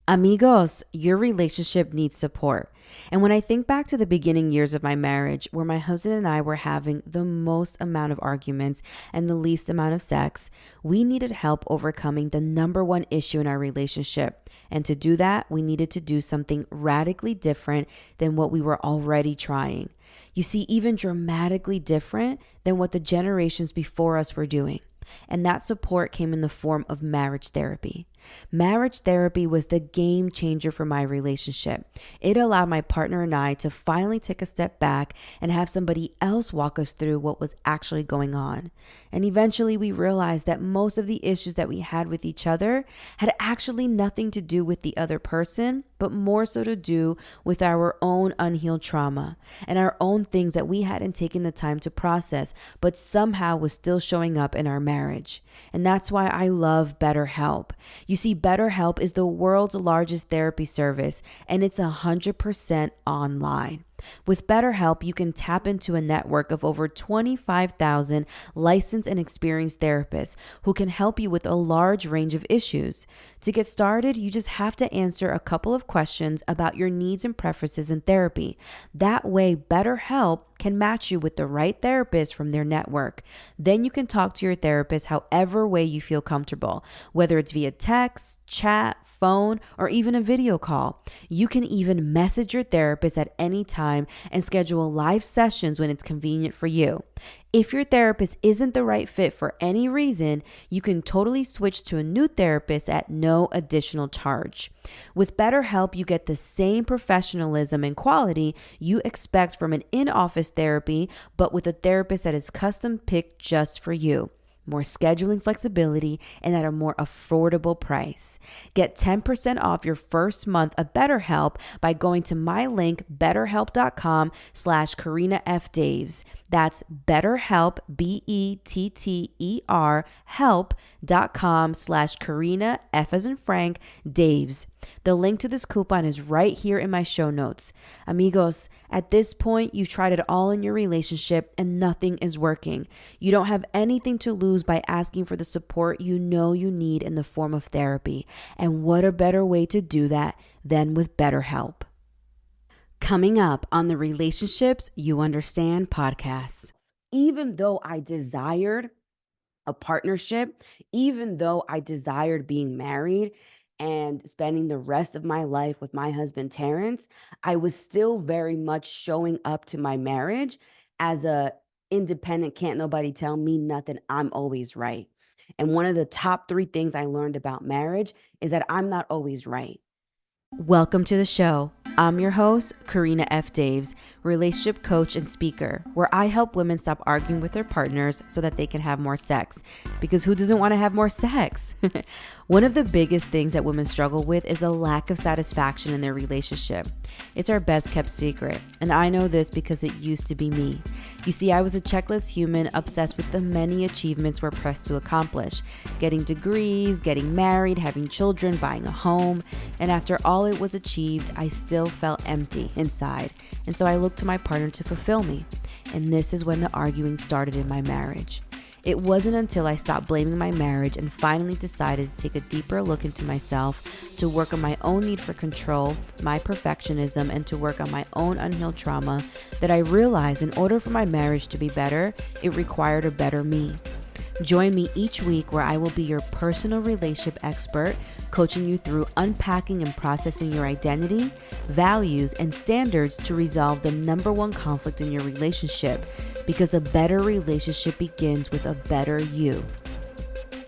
Amigos, your relationship needs support. And when I think back to the beginning years of my marriage, where my husband and I were having the most amount of arguments and the least amount of sex, we needed help overcoming the number one issue in our relationship. And to do that, we needed to do something radically different than what we were already trying. You see, even dramatically different than what the generations before us were doing. And that support came in the form of marriage therapy. Marriage therapy was the game changer for my relationship. It allowed my partner and I to finally take a step back and have somebody else walk us through what was actually going on. And eventually we realized that most of the issues that we had with each other had actually nothing to do with the other person, but more so to do with our own unhealed trauma and our own things that we hadn't taken the time to process, but somehow was still showing up in our marriage. And that's why I love BetterHelp. You see, BetterHelp is the world's largest therapy service, and it's 100% online. With BetterHelp, you can tap into a network of over 25,000 licensed and experienced therapists who can help you with a large range of issues. To get started, you just have to answer a couple of questions about your needs and preferences in therapy. That way, BetterHelp can match you with the right therapist from their network. Then you can talk to your therapist however way you feel comfortable, whether it's via text, chat, phone, or even a video call. You can even message your therapist at any time and schedule live sessions when it's convenient for you. If your therapist isn't the right fit for any reason, you can totally switch to a new therapist at no additional charge. With BetterHelp, you get the same professionalism and quality you expect from an in-office therapy, but with a therapist that is custom picked just for you. More scheduling flexibility, and at a more affordable price. Get 10% off your first month of BetterHelp by going to my link, betterhelp.com/Karina F. Daves. That's BetterHelp, BETTER, help.com/Karina, F as in Frank, Daves. The link to this coupon is right here in my show notes. Amigos, at this point, you've tried it all in your relationship and nothing is working. You don't have anything to lose by asking for the support you know you need in the form of therapy. And what a better way to do that than with BetterHelp. Coming up on the Relationships You Understand podcast. Even though I desired a partnership, even though I desired being married and spending the rest of my life with my husband, Terrence, I was still very much showing up to my marriage as a independent, can't nobody tell me nothing, I'm always right. And one of the top 3 things I learned about marriage is that I'm not always right. Welcome to the show. I'm your host, Karina F. Daves, relationship coach and speaker, where I help women stop arguing with their partners so that they can have more sex. Because who doesn't want to have more sex? One of the biggest things that women struggle with is a lack of satisfaction in their relationship. It's our best kept secret, and I know this because it used to be me. You see, I was a checklist human obsessed with the many achievements we're pressed to accomplish. Getting degrees, getting married, having children, buying a home. And after all it was achieved, I still felt empty inside. And so I looked to my partner to fulfill me. And this is when the arguing started in my marriage. It wasn't until I stopped blaming my marriage and finally decided to take a deeper look into myself, to work on my own need for control, my perfectionism, and to work on my own unhealed trauma, that I realized in order for my marriage to be better, it required a better me. Join me each week where I will be your personal relationship expert, coaching you through unpacking and processing your identity, values, and standards to resolve the number one conflict in your relationship, because a better relationship begins with a better you.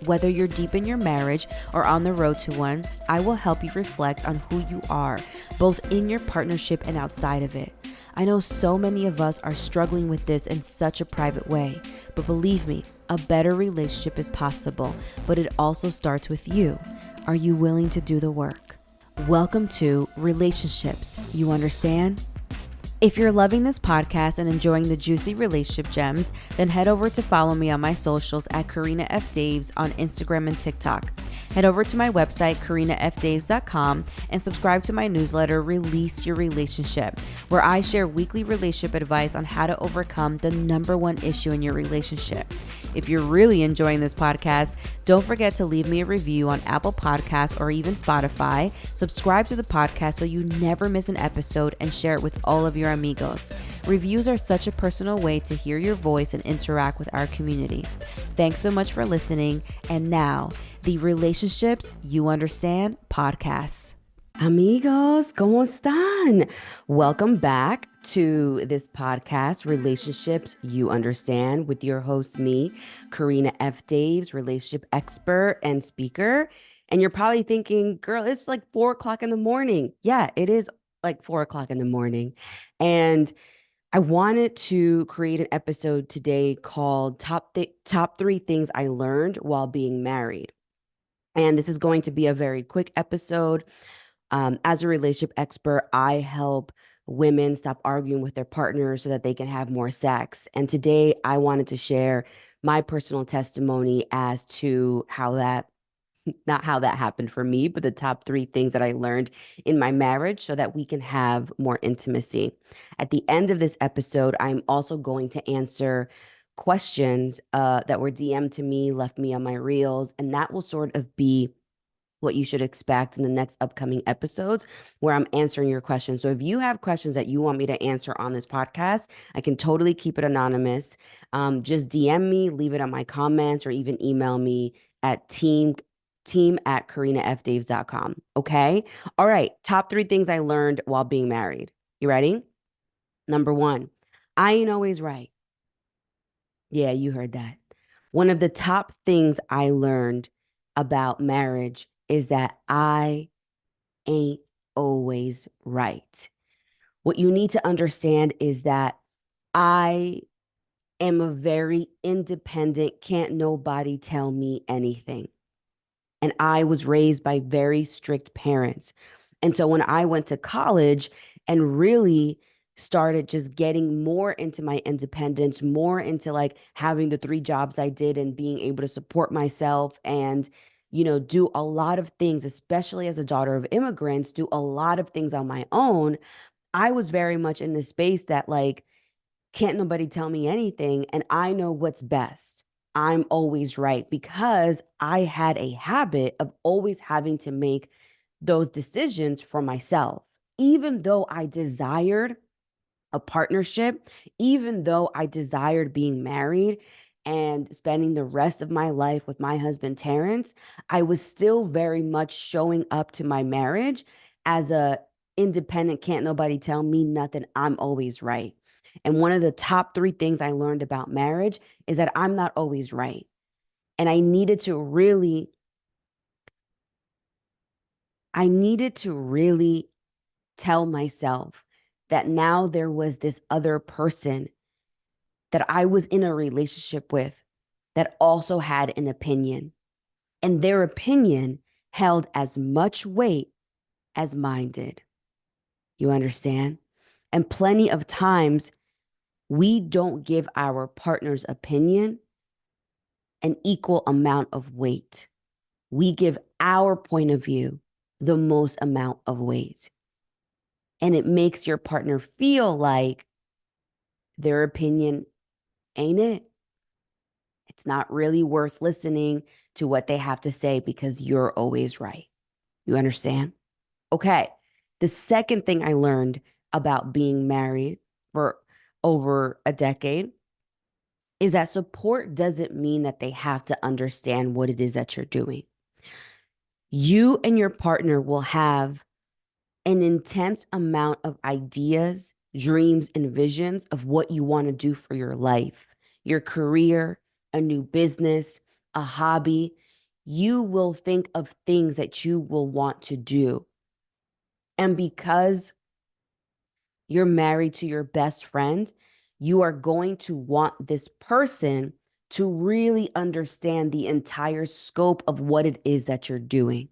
Whether you're deep in your marriage or on the road to one, I will help you reflect on who you are, both in your partnership and outside of it. I know so many of us are struggling with this in such a private way, but believe me, a better relationship is possible, but it also starts with you. Are you willing to do the work? Welcome to Relationships You Understand? If you're loving this podcast and enjoying the juicy relationship gems, then head over to follow me on my socials at Karina F. Daves on Instagram and TikTok. Head over to my website, KarinaFDaves.com, and subscribe to my newsletter, Release Your Relationship, where I share weekly relationship advice on how to overcome the number one issue in your relationship. If you're really enjoying this podcast, Don't forget to leave me a review on Apple Podcasts or even Spotify. Subscribe to the podcast so you never miss an episode and share it with all of your amigos. Reviews are such a personal way to hear your voice and interact with our community. Thanks so much for listening. And now, the Relationships You Understand podcast. Amigos, ¿cómo están? Welcome back to this podcast, Relationships You Understand, with your host, me, Karina F. Daves, relationship expert and speaker. And you're probably thinking, girl, it's like 4 o'clock in the morning. Yeah, it is like 4 o'clock in the morning. And I wanted to create an episode today called Top 3 Things I Learned While Being Married. And this is going to be a very quick episode. As a relationship expert, I help women stop arguing with their partners so that they can have more sex. And today I wanted to share my personal testimony as to not how that happened for me, but the top 3 things that I learned in my marriage so that we can have more intimacy. At the end of this episode, I'm also going to answer questions that were DM'd to me, left me on my reels, and that will sort of be what you should expect in the next upcoming episodes where I'm answering your questions. So if you have questions that you want me to answer on this podcast, I can totally keep it anonymous. Just DM me, leave it on my comments, or even email me at team@karinafdaves.com. Okay. All right. Top 3 things I learned while being married. You ready? Number 1, I ain't always right. Yeah, you heard that. One of the top things I learned about marriage is that I ain't always right. What you need to understand is that I am a very independent, can't nobody tell me anything. And I was raised by very strict parents. And so when I went to college and really started just getting more into my independence, more into like having the 3 jobs I did and being able to support myself and, do a lot of things, especially as a daughter of immigrants, do a lot of things on my own. I was very much in this space that like, can't nobody tell me anything. And I know what's best. I'm always right because I had a habit of always having to make those decisions for myself. Even though I desired a partnership, even though I desired being married and spending the rest of my life with my husband, Terrence, I was still very much showing up to my marriage as a independent, can't nobody tell me nothing. I'm always right. And one of the top 3 things I learned about marriage is that I'm not always right. And I needed to really tell myself that now there was this other person that I was in a relationship with that also had an opinion. And their opinion held as much weight as mine did. You understand? And plenty of times we don't give our partner's opinion an equal amount of weight. We give our point of view the most amount of weight. And it makes your partner feel like their opinion ain't it. It's not really worth listening to what they have to say because you're always right. You understand? Okay. The second thing I learned about being married for over a decade is that support doesn't mean that they have to understand what it is that you're doing. You and your partner will have an intense amount of ideas, dreams, and visions of what you want to do for your life, your career, a new business, a hobby. You will think of things that you will want to do. And because you're married to your best friend, you are going to want this person to really understand the entire scope of what it is that you're doing.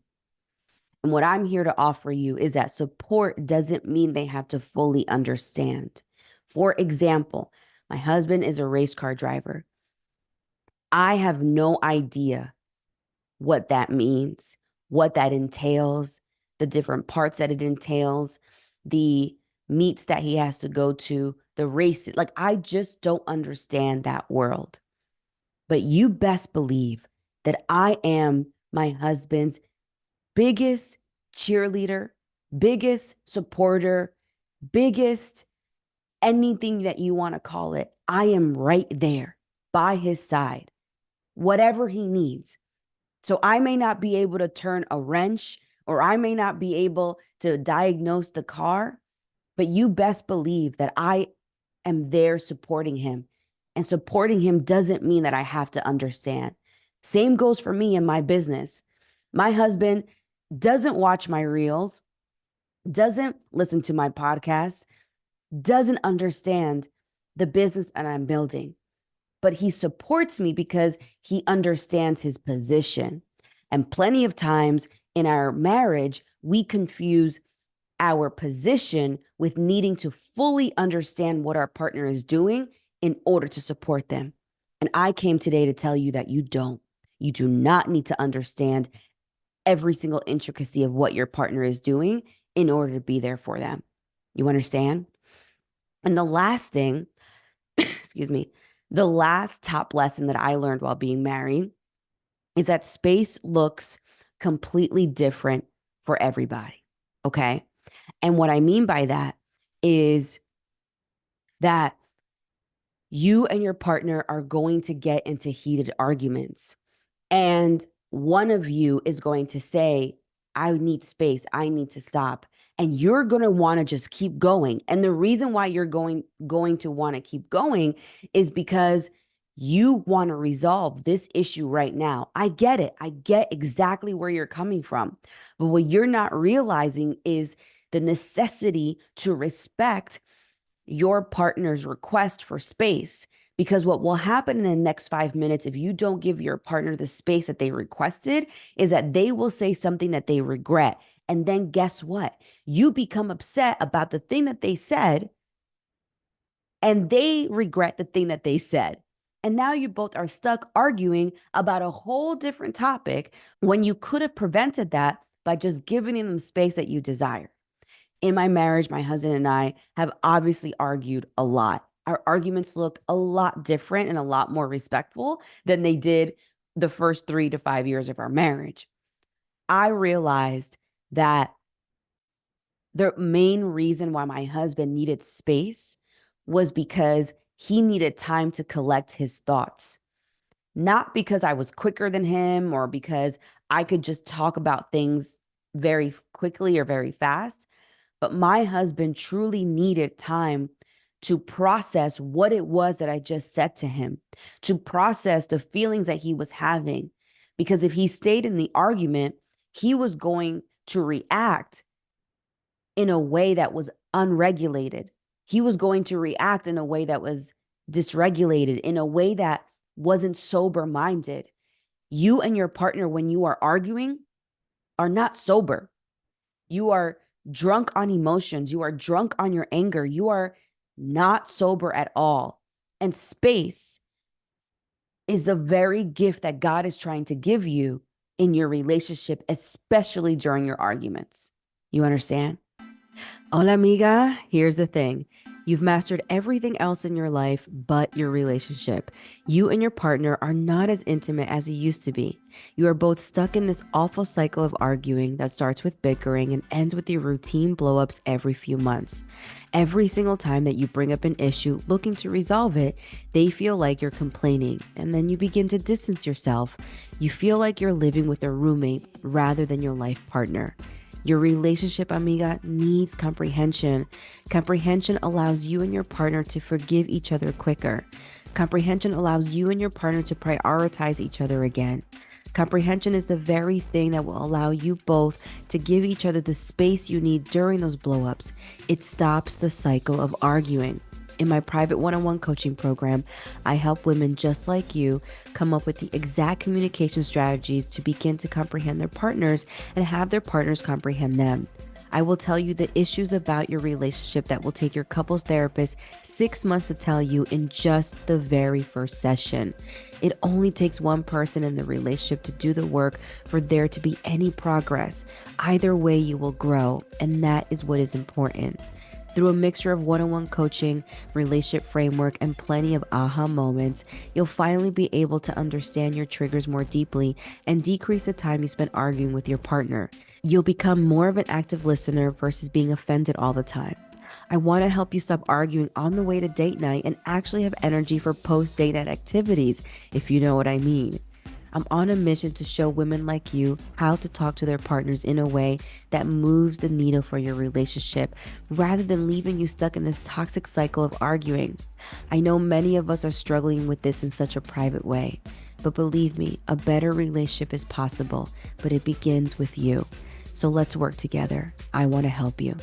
And what I'm here to offer you is that support doesn't mean they have to fully understand. For example, my husband is a race car driver. I have no idea what that means, what that entails, the different parts that it entails, the meets that he has to go to, the races. Like, I just don't understand that world. But you best believe that I am my husband's biggest cheerleader, biggest supporter, biggest anything that you want to call it. I am right there by his side, whatever he needs. So I may not be able to turn a wrench, or I may not be able to diagnose the car, but you best believe that I am there supporting him. And supporting him doesn't mean that I have to understand. Same goes for me in my business. My husband doesn't watch my reels, doesn't listen to my podcast, doesn't understand the business that I'm building, but he supports me because he understands his position. And plenty of times in our marriage, we confuse our position with needing to fully understand what our partner is doing in order to support them. And I came today to tell you that you don't. You do not need to understand every single intricacy of what your partner is doing in order to be there for them. You understand? And the last thing, excuse me, the last top lesson that I learned while being married is that space looks completely different for everybody. Okay. And what I mean by that is that you and your partner are going to get into heated arguments. And one of you is going to say, I need space. I need to stop. And you're going to want to just keep going. And the reason why you're going to want to keep going is because you want to resolve this issue right now. I get it. I get exactly where you're coming from. But what you're not realizing is the necessity to respect your partner's request for space. Because what will happen in the next 5 minutes, if you don't give your partner the space that they requested, is that they will say something that they regret. And then guess what? You become upset about the thing that they said, and they regret the thing that they said. And now you both are stuck arguing about a whole different topic when you could have prevented that by just giving them space that you desire. In my marriage, my husband and I have obviously argued a lot. Our arguments look a lot different and a lot more respectful than they did the first 3 to 5 years of our marriage. I realized that the main reason why my husband needed space was because he needed time to collect his thoughts. Not because I was quicker than him or because I could just talk about things very quickly or very fast, but my husband truly needed time to process what it was that I just said to him, to process the feelings that he was having. Because if he stayed in the argument, he was going to react in a way that was unregulated. He was going to react in a way that was dysregulated, in a way that wasn't sober-minded. You and your partner, when you are arguing, are not sober. You are drunk on emotions. You are drunk on your anger. You are not sober at all. And space is the very gift that God is trying to give you in your relationship, especially during your arguments. You understand? Hola, amiga. Here's the thing. You've mastered everything else in your life but your relationship. You and your partner are not as intimate as you used to be. You are both stuck in this awful cycle of arguing that starts with bickering and ends with your routine blowups every few months. Every single time that you bring up an issue looking to resolve it, they feel like you're complaining, and then you begin to distance yourself. You feel like you're living with a roommate rather than your life partner. Your relationship, amiga, needs comprehension. Comprehension allows you and your partner to forgive each other quicker. Comprehension allows you and your partner to prioritize each other again. Comprehension is the very thing that will allow you both to give each other the space you need during those blowups. It stops the cycle of arguing. In my private one-on-one coaching program, I help women just like you come up with the exact communication strategies to begin to comprehend their partners and have their partners comprehend them. I will tell you the issues about your relationship that will take your couples therapist 6 months to tell you in just the very first session. It only takes one person in the relationship to do the work for there to be any progress. Either way, you will grow, and that is what is important. Through a mixture of one-on-one coaching, relationship framework, and plenty of aha moments, you'll finally be able to understand your triggers more deeply and decrease the time you spend arguing with your partner. You'll become more of an active listener versus being offended all the time. I want to help you stop arguing on the way to date night and actually have energy for post-date night activities, if you know what I mean. I'm on a mission to show women like you how to talk to their partners in a way that moves the needle for your relationship rather than leaving you stuck in this toxic cycle of arguing. I know many of us are struggling with this in such a private way, but believe me, a better relationship is possible, but it begins with you. So let's work together. I want to help you.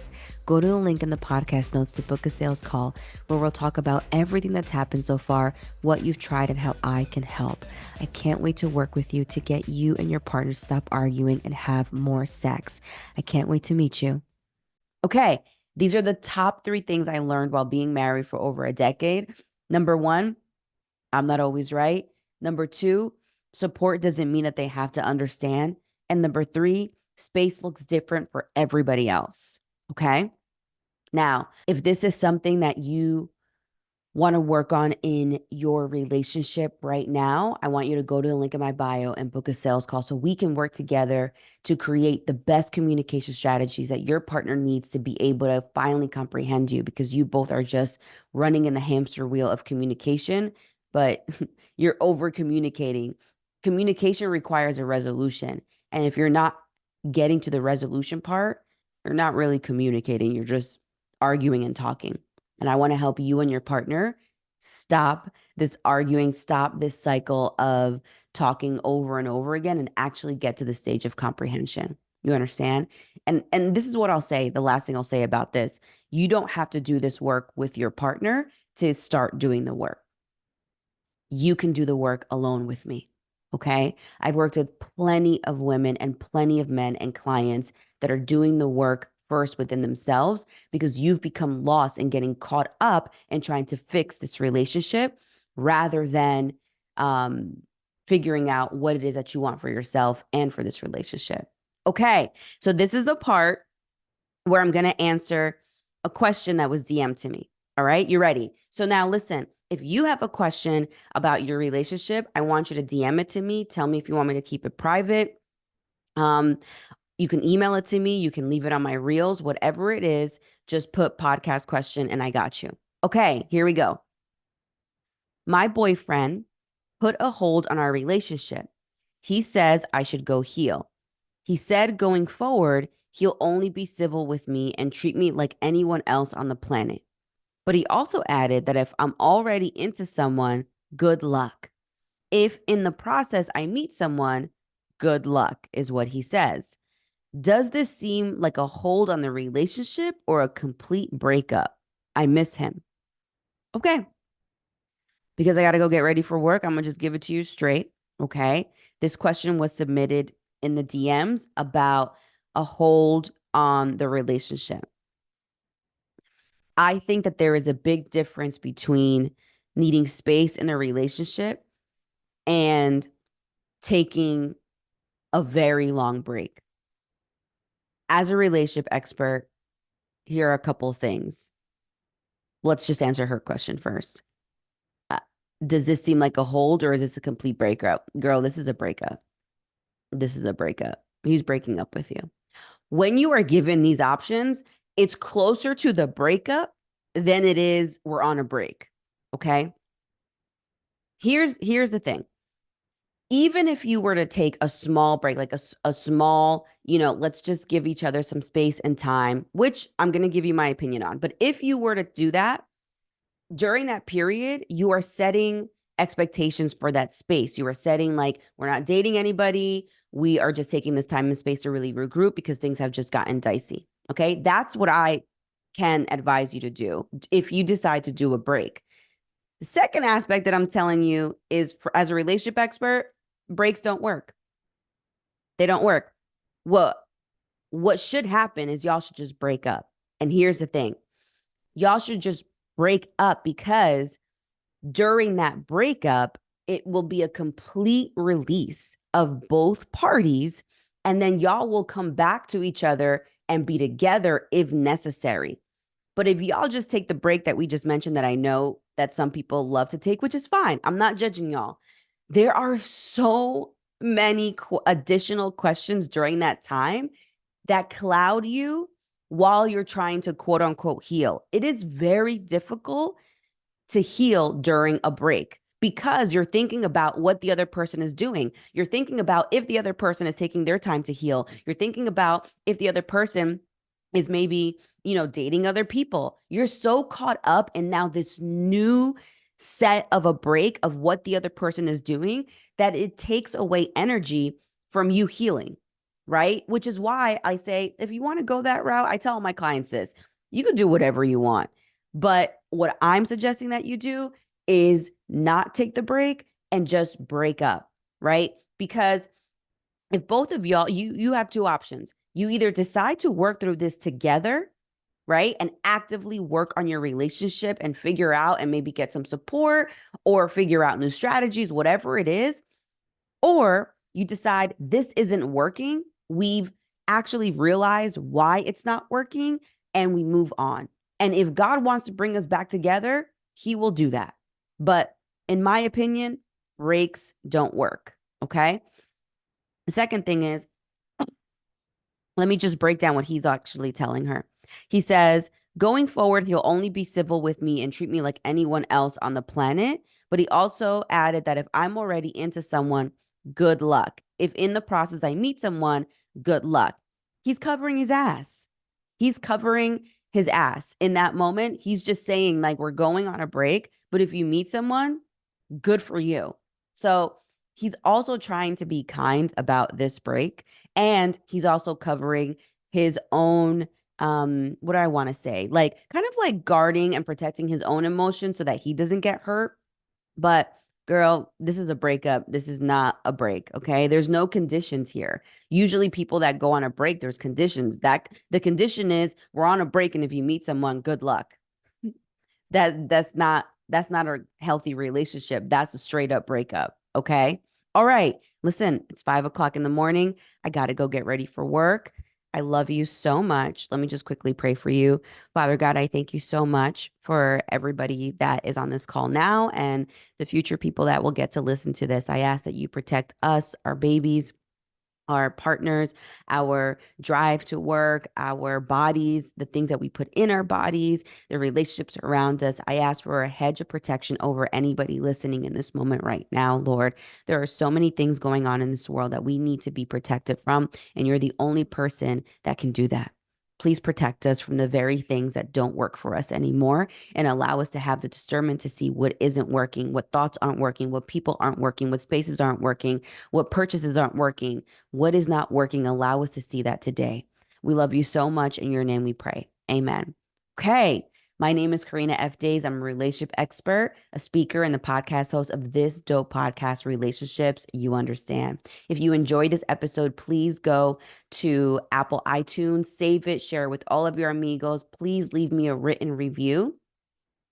Go to the link in the podcast notes to book a sales call where we'll talk about everything that's happened so far, what you've tried, and how I can help. I can't wait to work with you to get you and your partner to stop arguing and have more sex. I can't wait to meet you. Okay, these are the top 3 things I learned while being married for over a decade. Number 1, I'm not always right. Number 2, support doesn't mean that they have to understand. And number 3, space looks different for everybody else. Okay. Now, if this is something that you want to work on in your relationship right now, I want you to go to the link in my bio and book a sales call so we can work together to create the best communication strategies that your partner needs to be able to finally comprehend you, because you both are just running in the hamster wheel of communication, but you're over communicating. Communication requires a resolution. And if you're not getting to the resolution part, you're not really communicating. You're just arguing and talking. And I want to help you and your partner stop this arguing, stop this cycle of talking over and over again, and actually get to the stage of comprehension. You understand? And this is what I'll say. The last thing I'll say about this: you don't have to do this work with your partner to start doing the work. You can do the work alone with me. Okay. I've worked with plenty of women and plenty of men and clients that are doing the work first within themselves, because you've become lost in getting caught up and trying to fix this relationship rather than figuring out what it is that you want for yourself and for this relationship. Okay. So this is the part where I'm going to answer a question that was DM'd to me. All right. You ready? So now listen. If you have a question about your relationship, I want you to DM it to me. Tell me if you want me to keep it private. You can email it to me. You can leave it on my reels, whatever it is. Just put podcast question and I got you. Okay, here we go. My boyfriend put a hold on our relationship. He says I should go heal. He said going forward, he'll only be civil with me and treat me like anyone else on the planet. But he also added that if I'm already into someone, good luck. If in the process I meet someone, good luck is what he says. Does this seem like a hold on the relationship or a complete breakup? I miss him. Okay. Because I got to go get ready for work, I'm going to just give it to you straight. Okay. This question was submitted in the DMs about a hold on the relationship. I think that there is a big difference between needing space in a relationship and taking a very long break. As a relationship expert, here are a couple of things. Let's just answer her question first. Does this seem like a hold or is this a complete breakup? Girl, this is a breakup. This is a breakup. He's breaking up with you. When you are given these options, it's closer to the breakup than it is we're on a break. Okay. Here's the thing. Even if you were to take a small break, like a small, let's just give each other some space and time, which I'm going to give you my opinion on. But if you were to do that, during that period, you are setting expectations for that space. You are setting like, we're not dating anybody. We are just taking this time and space to really regroup because things have just gotten dicey. Okay. That's what I can advise you to do if you decide to do a break. The second aspect that I'm telling you is as a relationship expert, breaks don't work. They don't work. What should happen is y'all should just break up. And here's the thing. Y'all should just break up because during that breakup, it will be a complete release of both parties. And then y'all will come back to each other and be together if necessary. But if y'all just take the break that we just mentioned that I know that some people love to take, which is fine. I'm not judging y'all. There are so many additional questions during that time that cloud you while you're trying to quote unquote heal. It is very difficult to heal during a break because you're thinking about what the other person is doing. You're thinking about if the other person is taking their time to heal. You're thinking about if the other person is maybe, dating other people. You're so caught up in now this new set of a break of what the other person is doing that it takes away energy from you healing, right? Which is why I say, if you want to go that route, I tell my clients this, you can do whatever you want. But what I'm suggesting that you do is not take the break and just break up, right? Because if both of y'all, you have two options. You either decide to work through this together, right? And actively work on your relationship and figure out and maybe get some support or figure out new strategies, whatever it is. Or you decide this isn't working. We've actually realized why it's not working and we move on. And if God wants to bring us back together, he will do that. But in my opinion, breaks don't work. Okay. The second thing is, let me just break down what he's actually telling her. He says, going forward, he'll only be civil with me and treat me like anyone else on the planet. But he also added that if I'm already into someone, good luck. If in the process I meet someone, good luck. He's covering his ass. He's covering his ass. In that moment, he's just saying, like, we're going on a break, but if you meet someone, good for you. So he's also trying to be kind about this break. And he's also covering his own, what do I want to say? Like, kind of like guarding and protecting his own emotions so that he doesn't get hurt. But girl, this is a breakup. This is not a break. Okay. There's no conditions here. Usually people that go on a break, there's conditions. That the condition is we're on a break. And if you meet someone, good luck. That's not a healthy relationship. That's a straight up breakup. Okay. All right. Listen, it's 5:00 in the morning. I got to go get ready for work. I love you so much. Let me just quickly pray for you. Father God, I thank you so much for everybody that is on this call now and the future people that will get to listen to this. I ask that you protect us, our babies, our partners, our drive to work, our bodies, the things that we put in our bodies, the relationships around us. I ask for a hedge of protection over anybody listening in this moment right now, Lord. There are so many things going on in this world that we need to be protected from, and you're the only person that can do that. Please protect us from the very things that don't work for us anymore and allow us to have the discernment to see what isn't working, what thoughts aren't working, what people aren't working, what spaces aren't working, what purchases aren't working, what is not working. Allow us to see that today. We love you so much. In your name we pray. Amen. Okay. My name is Karina F. Days. I'm a relationship expert, a speaker, and the podcast host of this dope podcast, Relationships You Understand. If you enjoyed this episode, please go to Apple iTunes, save it, share it with all of your amigos. Please leave me a written review.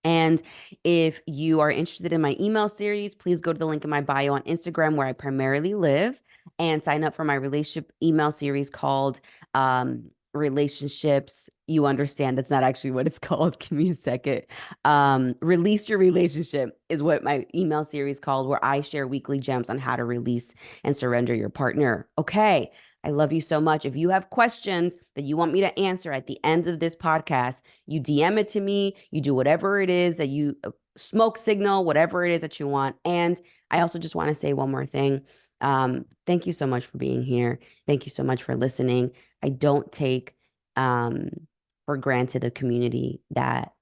And if you are interested in my email series, please go to the link in my bio on Instagram where I primarily live and sign up for my relationship email series called Relationships You Understand. That's not actually what it's called. Give me a second. Release Your Relationship is what my email series called, where I share weekly gems on how to release and surrender your partner. Okay. I love you so much. If you have questions that you want me to answer at the end of this podcast, you DM it to me. You do whatever it is that you smoke signal, whatever it is that you want. And I also just want to say one more thing. Thank you so much for being here. Thank you so much for listening. I don't take for granted the community that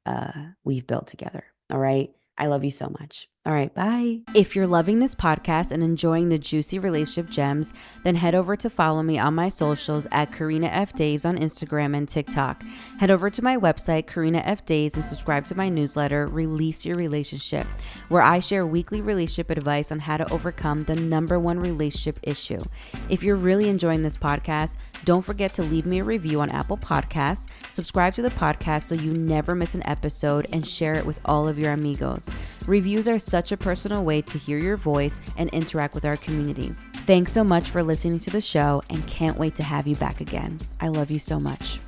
we've built together. All right. I love you so much. All right, bye. If you're loving this podcast and enjoying the juicy relationship gems, then head over to follow me on my socials at Karina F. Daves on Instagram and TikTok. Head over to my website, Karina F. Daves, and subscribe to my newsletter, Release Your Relationship, where I share weekly relationship advice on how to overcome the #1 relationship issue. If you're really enjoying this podcast, don't forget to leave me a review on Apple Podcasts, subscribe to the podcast so you never miss an episode, and share it with all of your amigos. Reviews are such a personal way to hear your voice and interact with our community. Thanks so much for listening to the show and can't wait to have you back again. I love you so much.